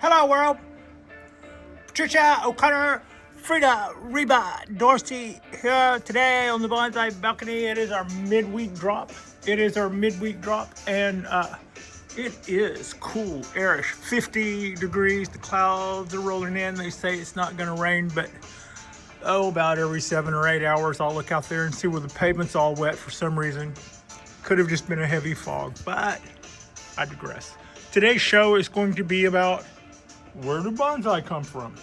Hello, world. Patricia, O'Connor, Frida, Reba, Dorsey here today on the Bonsai balcony. It is our midweek drop. And it is cool, airish, 50 degrees. The clouds are rolling in. They say it's not going to rain, but about every 7 or 8 hours, I'll look out there and see where the pavement's all wet for some reason. Could have just been a heavy fog, but I digress. Today's show is going to be about where do bonsai come from?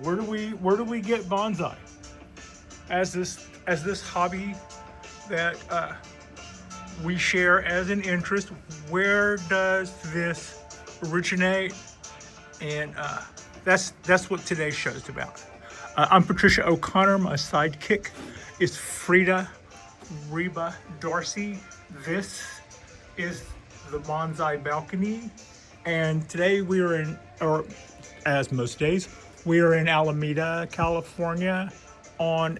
Where do we get bonsai? As this hobby that we share as an interest, where does this originate? And that's what today's show is about. I'm Patricia O'Connor. My sidekick is Frida Reba Dorsey. This is the Bonsai balcony, and today we are in, or as most days, we are in Alameda, California on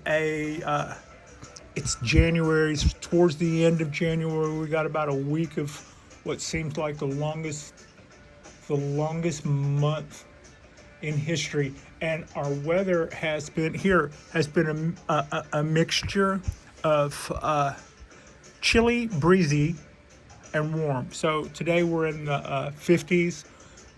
it's January, towards the end of January. We got about a week of what seems like the longest month in history, and our weather has been a mixture of chilly, breezy, and warm. So today we're in the 50s.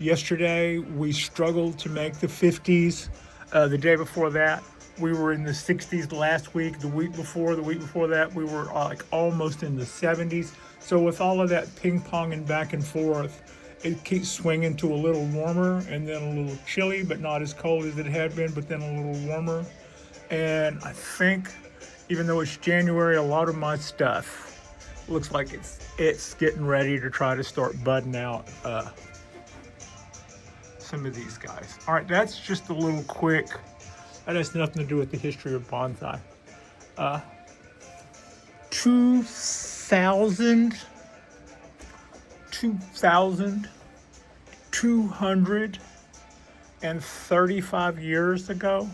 Yesterday we struggled to make the 50s. The day before that we were in the 60s. Last week, the week before that, we were like almost in the 70s. So with all of that ping pong and back and forth, it keeps swinging to a little warmer and then a little chilly, but not as cold as it had been, but then a little warmer. And I think, even though it's January, a lot of my stuff looks like it's getting ready to try to start budding out some of these guys. All right, that's just a little quick. That has nothing to do with the history of bonsai. 2,235 years ago,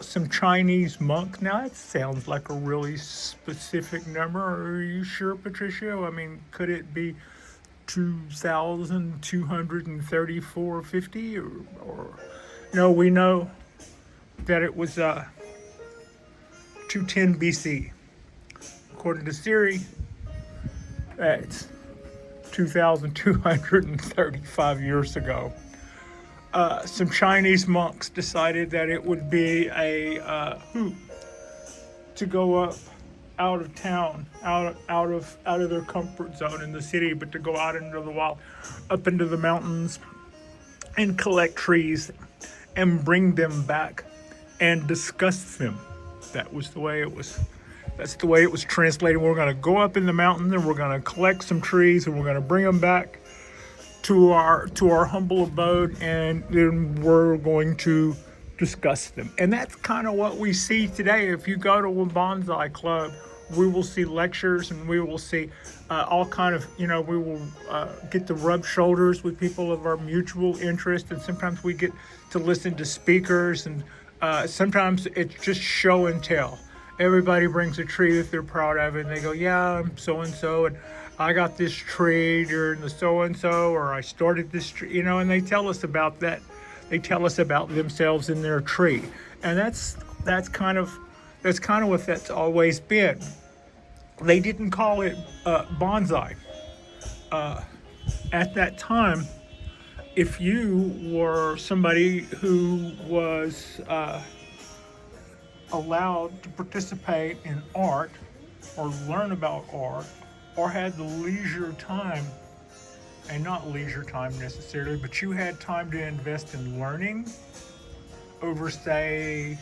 some Chinese monks. Now that sounds like a really specific number. Are you sure, Patricia? I mean, could it be 2,234.50 or no? We know that it was 210 BC. According to Siri, that's 2,235 years ago. Some Chinese monks decided that it would be a hoot to go up out of town, out of their comfort zone in the city, but to go out into the wild, up into the mountains, and collect trees and bring them back and discuss them. That was the way it was. That's the way it was translated. We're going to go up in the mountains and we're going to collect some trees and we're going to bring them back to our humble abode, and then we're going to discuss them. And that's kind of what we see today. If you go to a bonsai club, we will see lectures and we will see all kind of, we will get to rub shoulders with people of our mutual interest, and sometimes we get to listen to speakers, and sometimes it's just show and tell. Everybody brings a tree that they're proud of, and they go, yeah, I'm so-and-so, and I got this tree during the so-and-so, or I started this tree, and they tell us about that. They tell us about themselves and their tree. And that's kind of what that's always been. They didn't call it bonsai. At that time, if you were somebody who was allowed to participate in art or learn about art, or had the leisure time, and not leisure time necessarily, but you had time to invest in learning over, say,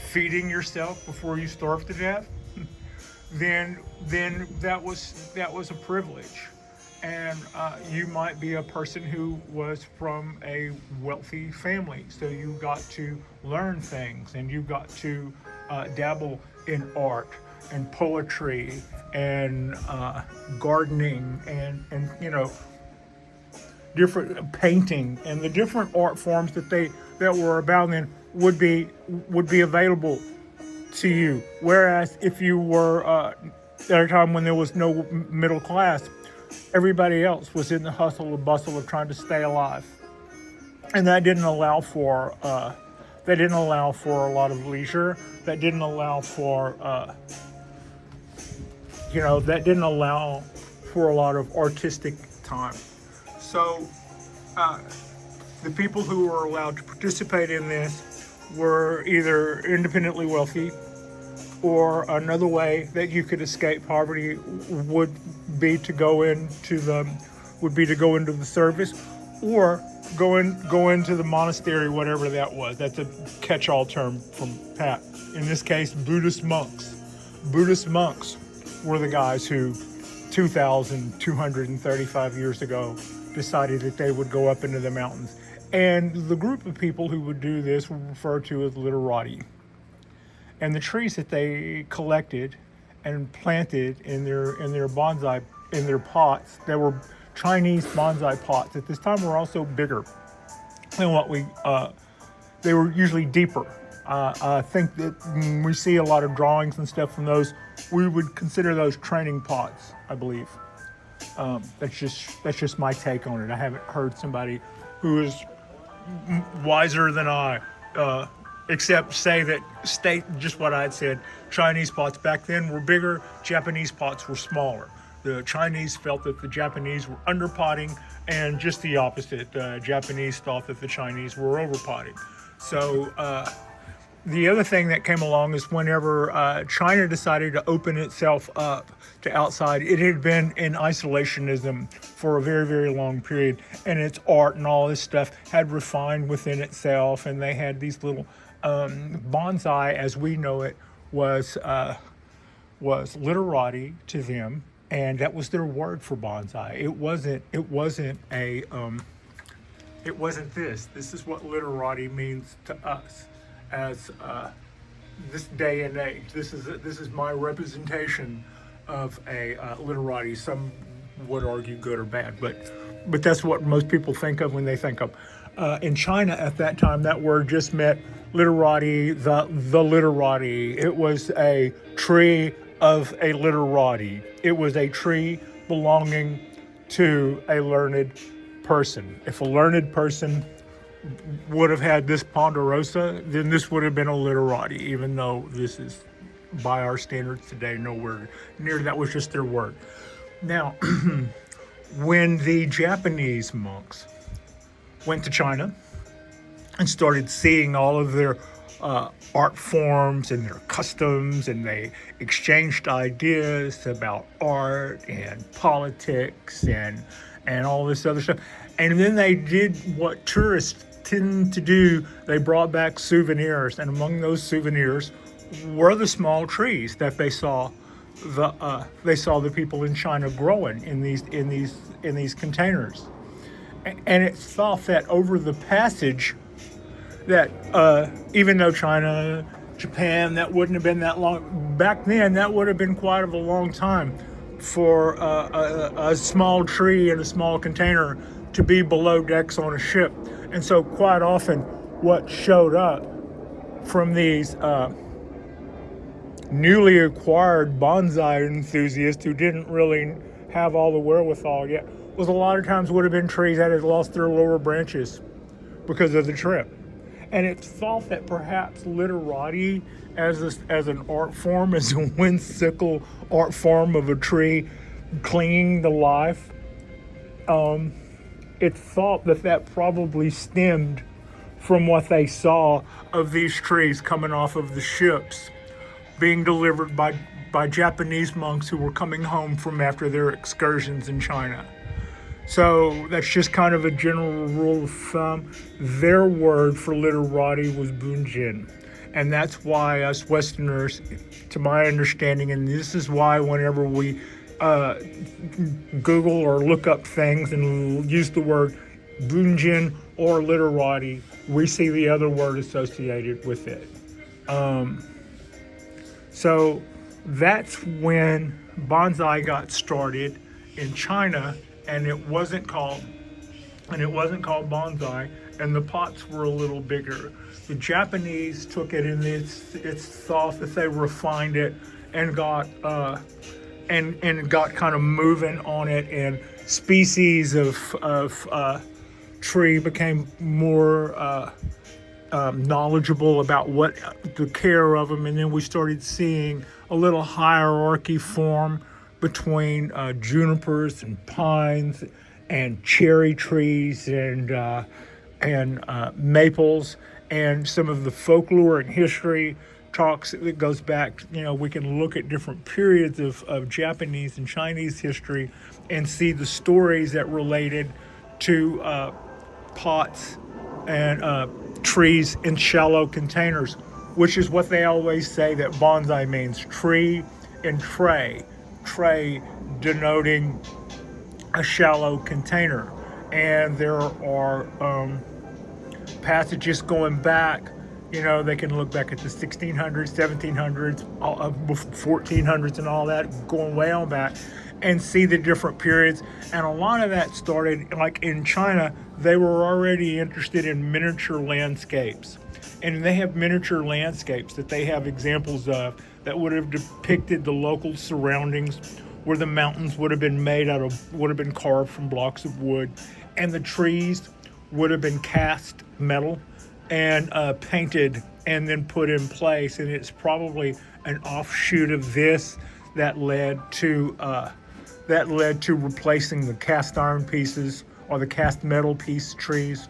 feeding yourself before you starve to death, then that was a privilege. And you might be a person who was from a wealthy family, so you got to learn things, and you got to dabble in art and poetry and gardening and different painting, and the different art forms that were about then would be available to you. Whereas if you were at a time when there was no middle class, Everybody else was in the hustle and bustle of trying to stay alive, and that didn't allow for a lot of leisure. That didn't allow for that didn't allow for a lot of artistic time. So the people who were allowed to participate in this were either independently wealthy, or another way that you could escape poverty would be to go into the service, or go into the monastery, whatever that was. That's a catch-all term from Pat. In this case, Buddhist monks. Buddhist monks were the guys who 2,235 years ago decided that they would go up into the mountains. And the group of people who would do this were referred to as literati. And the trees that they collected and planted in their bonsai, in their pots, that were Chinese bonsai pots at this time, were also bigger than what they were usually deeper. I think that when we see a lot of drawings and stuff from those, we would consider those training pots, I believe. That's just my take on it. I haven't heard somebody who is wiser than I except state just what I had said. Chinese pots back then were bigger, Japanese pots were smaller. The Chinese felt that the Japanese were underpotting, and just the opposite. The Japanese thought that the Chinese were overpotting. So the other thing that came along is whenever China decided to open itself up to outside, it had been in isolationism for a very, very long period, and its art and all this stuff had refined within itself, and they had these little bonsai, as we know it, was literati to them. And that was their word for bonsai. It wasn't this. This is what literati means to us as this day and age. This is my representation of a literati. Some would argue good or bad, but that's what most people think of when they think of. In China at that time, that word just meant literati, the literati. It was a tree of a literati. It was a tree belonging to a learned person. If a learned person would have had this ponderosa, then this would have been a literati, even though this is, by our standards today, nowhere near that. Was just their word. Now, when the Japanese monks went to China and started seeing all of their art forms and their customs, and they exchanged ideas about art and politics and all this other stuff. And then they did what tourists tend to do. They brought back souvenirs, and among those souvenirs were the small trees that they saw the people in China growing in these containers. And it's thought that over the passage, that even though China, Japan, that wouldn't have been that long back then, that would have been quite of a long time for a small tree in a small container to be below decks on a ship. And so quite often what showed up from these newly acquired bonsai enthusiasts who didn't really have all the wherewithal yet was a lot of times would have been trees that had lost their lower branches because of the trip. And it's thought that perhaps literati as an art form, as a whimsical art form of a tree clinging to life, it's thought that probably stemmed from what they saw of these trees coming off of the ships being delivered by Japanese monks who were coming home from after their excursions in China. So that's just kind of a general rule of thumb. Their word for literati was bunjin. And that's why us Westerners, to my understanding, and this is why whenever we Google or look up things and use the word bunjin or literati, we see the other word associated with it. So that's when bonsai got started in China. And it wasn't called bonsai, and the pots were a little bigger. The Japanese took it, and it's thought that they refined it and got and got kind of moving on it, and species of tree became more knowledgeable about what the care of them, and then we started seeing a little hierarchy form between junipers and pines and cherry trees and maples, and some of the folklore and history talks that goes back. We can look at different periods of Japanese and Chinese history and see the stories that related to pots and trees in shallow containers, which is what they always say that bonsai means: tree and tray. Tray denoting a shallow container. And there are passages going back. They can look back at the 1600s, 1700s, 1400s, and all that, going way on back, and see the different periods. And a lot of that started, like in China, they were already interested in miniature landscapes. And they have miniature landscapes that they have examples of that would have depicted the local surroundings, where the mountains would have been carved from blocks of wood, and the trees would have been cast metal and painted and then put in place. And it's probably an offshoot of this that led to replacing the cast iron pieces or the cast metal piece trees,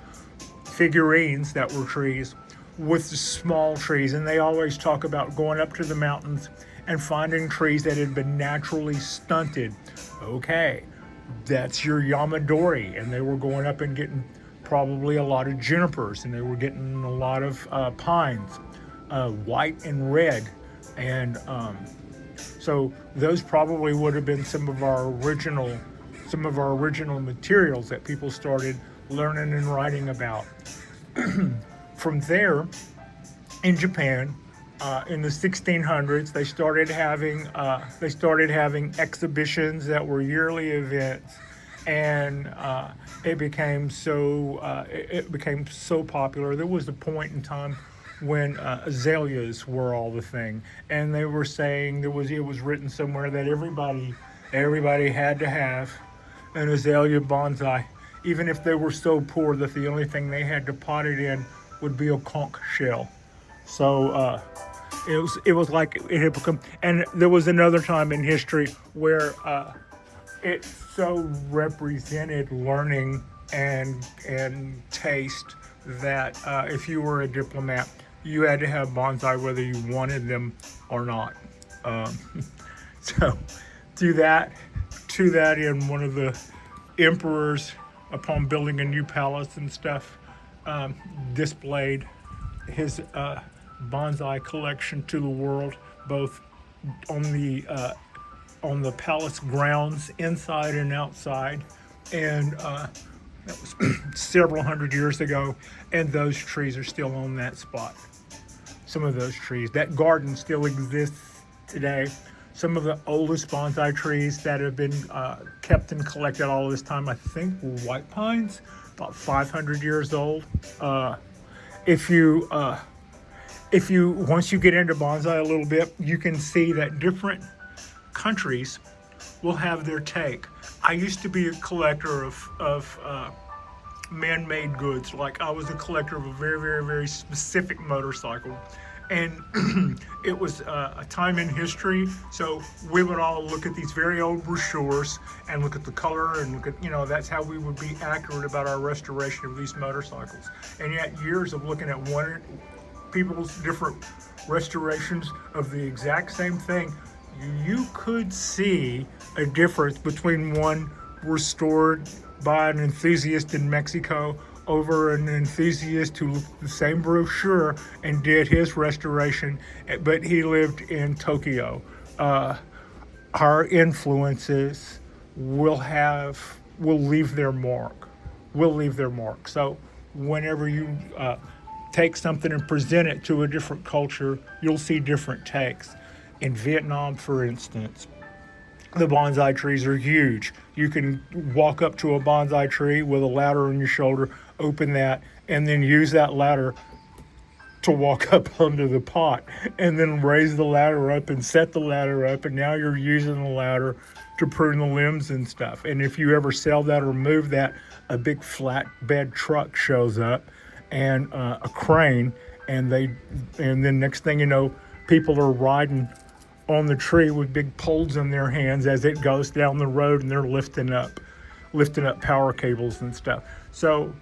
figurines that were trees, with the small trees. And they always talk about going up to the mountains and finding trees that had been naturally stunted. Okay, that's your Yamadori. And they were going up and getting probably a lot of junipers, and they were getting a lot of pines, white and red. And so those probably would have been some of our original materials that people started learning and writing about. From there, in Japan, in the 1600s, they started having exhibitions that were yearly events, and it became so popular. There was a point in time when azaleas were all the thing, and they were saying it was written somewhere that everybody had to have an azalea bonsai, even if they were so poor that the only thing they had to pot it in would be a conch shell. So it was like it had become. And there was another time in history where it so represented learning and taste that if you were a diplomat, you had to have bonsai whether you wanted them or not. So to that end, one of the emperors, upon building a new palace and stuff, displayed his bonsai collection to the world, both on the palace grounds, inside and outside. And that was several hundred years ago, and those trees are still on that spot. Some of those trees, that garden still exists today. Some of the oldest bonsai trees that have been kept and collected all this time, I think, were white pines, about 500 years old. If you once you get into bonsai a little bit, you can see that different countries will have their take. I used to be a collector of man-made goods. Like, I was a collector of a very, very, very specific motorcycle. And it was a time in history, so we would all look at these very old brochures and look at the color and look at, that's how we would be accurate about our restoration of these motorcycles. And yet years of looking at people's different restorations of the exact same thing, you could see a difference between one restored by an enthusiast in Mexico over an enthusiast who looked at the same brochure and did his restoration, but he lived in Tokyo. Our influences will leave their mark. So whenever you take something and present it to a different culture, you'll see different takes. In Vietnam, for instance, the bonsai trees are huge. You can walk up to a bonsai tree with a ladder on your shoulder, open that, and then use that ladder to walk up under the pot, and then raise the ladder up and set the ladder up, and now you're using the ladder to prune the limbs and stuff. And if you ever sell that or move that, a big flatbed truck shows up and a crane, and then next thing you know, people are riding on the tree with big poles in their hands as it goes down the road, and they're lifting up power cables and stuff. So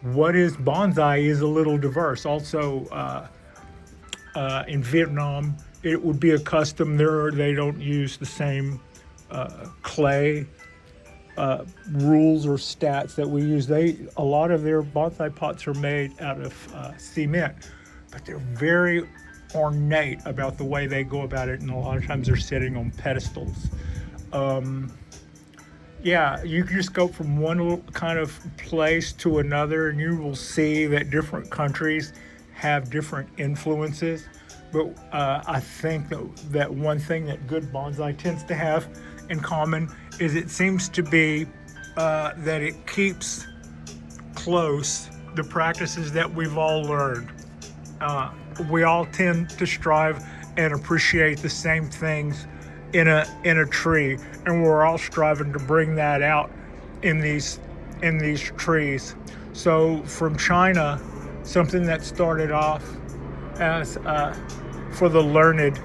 what is bonsai is a little diverse. Also, in Vietnam, it would be a custom there. They don't use the same clay rules or stats that we use. A lot of their bonsai pots are made out of cement, but they're very ornate about the way they go about it, and a lot of times they're sitting on pedestals. Yeah, you can just go from one little kind of place to another, and you will see that different countries have different influences. But I think that one thing that good bonsai tends to have in common is it seems to be that it keeps close the practices that we've all learned. We all tend to strive and appreciate the same things in a tree, and we're all striving to bring that out in these trees. So from China, something that started off as for the learned,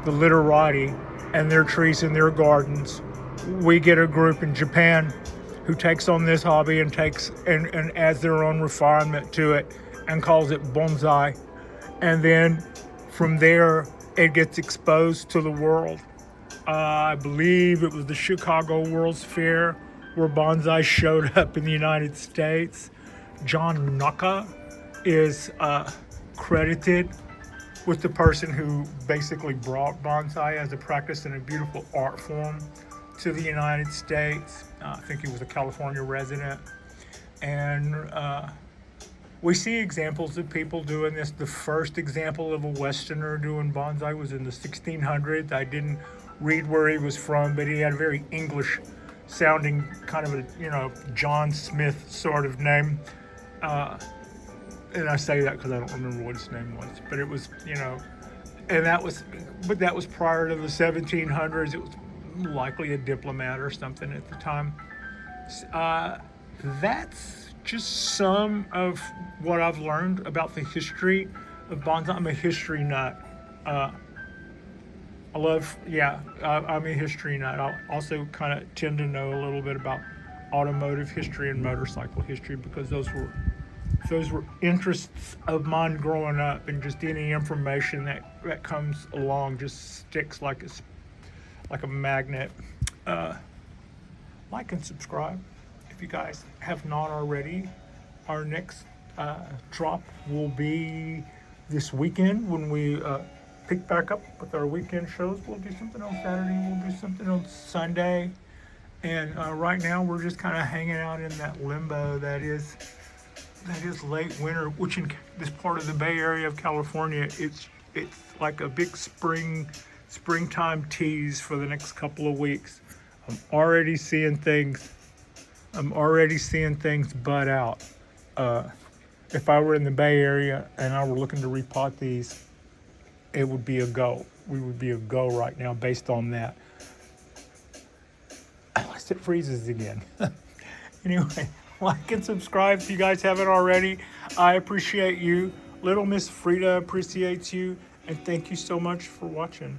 the literati, and their trees in their gardens, we get a group in Japan who takes on this hobby and adds their own refinement to it and calls it bonsai. And then from there, it gets exposed to the world. I believe it was the Chicago World's Fair where bonsai showed up in the United States. John Naka is credited with the person who basically brought bonsai as a practice and a beautiful art form to the United States. I think he was a California resident. And we see examples of people doing this. The first example of a Westerner doing bonsai was in the 1600s. I didn't read where he was from, but he had a very English sounding kind of a, John Smith sort of name. And I say that because I don't remember what his name was, but it was, and that was prior to the 1700s. It was likely a diplomat or something at the time. That's just some of what I've learned about the history of bonsai. I'm a history nut. I'm a history nut. I also kind of tend to know a little bit about automotive history and motorcycle history because those were interests of mine growing up, and just any information that comes along just sticks like a magnet. Like and subscribe if you guys have not already. Our next drop will be this weekend when we pick back up with our weekend shows. We'll do something on Saturday, we'll do something on Sunday, and right now we're just kind of hanging out in that limbo that is late winter, which in this part of the Bay Area of California, it's like a big springtime tease for the next couple of weeks. I'm already seeing things bud out. If I were in the Bay Area and I were looking to repot these, it would be a go. We would be a go right now based on that. Unless it freezes again. Anyway, like and subscribe if you guys haven't already. I appreciate you. Little Miss Frida appreciates you. And thank you so much for watching.